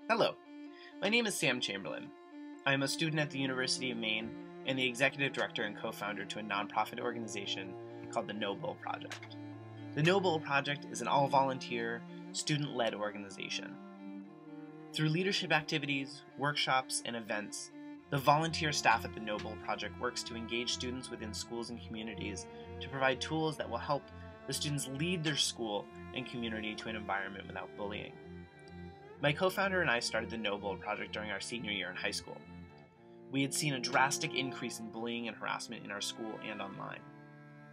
Hello, my name is Sam Chamberlain. I am a student at the University of Maine and the executive director and co-founder to a nonprofit organization called the No Bull Project. The No Bull Project is an all-volunteer, student-led organization. Through leadership activities, workshops, and events, the volunteer staff at the No Bull Project works to engage students within schools and communities to provide tools that will help the students lead their school and community to an environment without bullying. My co-founder and I started the No Bull Project during our senior year in high school. We had seen a drastic increase in bullying and harassment in our school and online.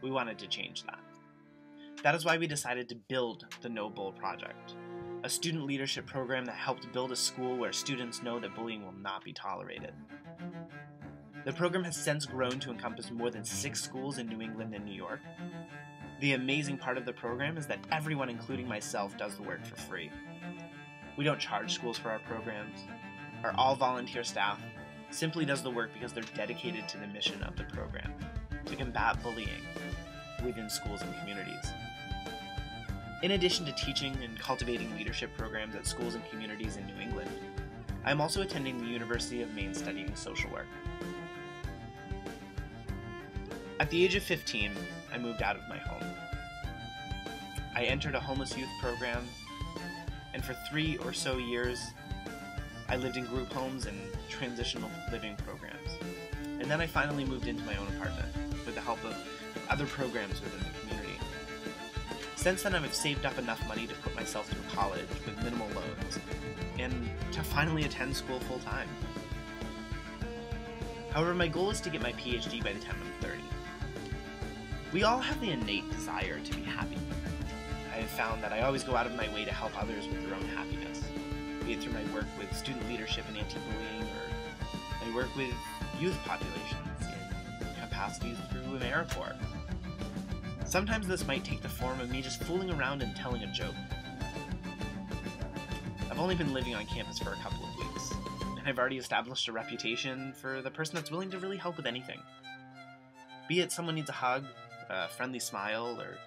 We wanted to change that. That is why we decided to build the No Bull Project, a student leadership program that helped build a school where students know that bullying will not be tolerated. The program has since grown to encompass more than 6 schools in New England and New York. The amazing part of the program is that everyone, including myself, does the work for free. We don't charge schools for our programs. Our all-volunteer staff simply does the work because they're dedicated to the mission of the program, to combat bullying within schools and communities. In addition to teaching and cultivating leadership programs at schools and communities in New England, I'm also attending the University of Maine studying social work. At the age of 15, I moved out of my home. I entered a homeless youth program, and for 3 or so years, I lived in group homes and transitional living programs. And then I finally moved into my own apartment with the help of other programs within the community. Since then, I've saved up enough money to put myself through college with minimal loans and to finally attend school full-time. However, my goal is to get my PhD by the time I'm 30. We all have the innate desire to be happy. I have found that I always go out of my way to help others with their own happiness, be it through my work with student leadership and anti-bullying, or my work with youth populations in capacities through AmeriCorps. Sometimes this might take the form of me just fooling around and telling a joke. I've only been living on campus for a couple of weeks, and I've already established a reputation for the person that's willing to really help with anything. Be it someone needs a hug, a friendly smile, or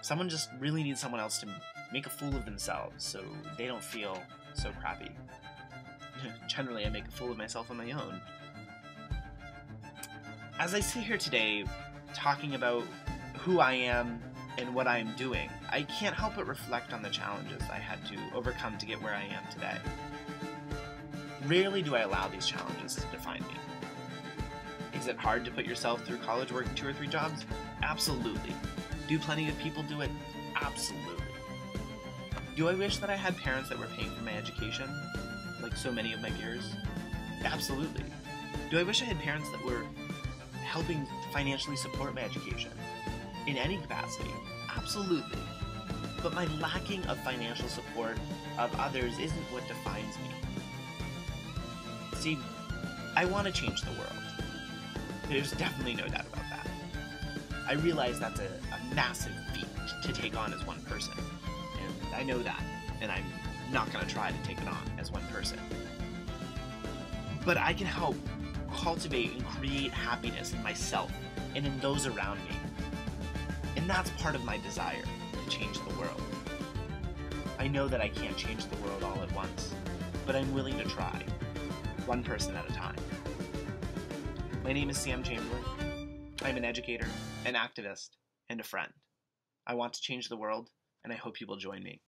someone just really needs someone else to make a fool of themselves so they don't feel so crappy. Generally, I make a fool of myself on my own. As I sit here today talking about who I am and what I am doing, I can't help but reflect on the challenges I had to overcome to get where I am today. Rarely do I allow these challenges to define me. Is it hard to put yourself through college working 2 or 3 jobs? Absolutely. Do plenty of people do it? Absolutely. Do I wish that I had parents that were paying for my education, like so many of my peers? Absolutely. Do I wish I had parents that were helping financially support my education in any capacity? Absolutely. But my lacking of financial support of others isn't what defines me. See, I want to change the world. There's definitely no doubt about that. I realize that's a massive feat to take on as one person, and I know that, and I'm not going to try to take it on as one person. But I can help cultivate and create happiness in myself and in those around me. And that's part of my desire to change the world. I know that I can't change the world all at once, but I'm willing to try, one person at a time. My name is Sam Chamberlain. I'm an educator, an activist, and a friend. I want to change the world, and I hope you will join me.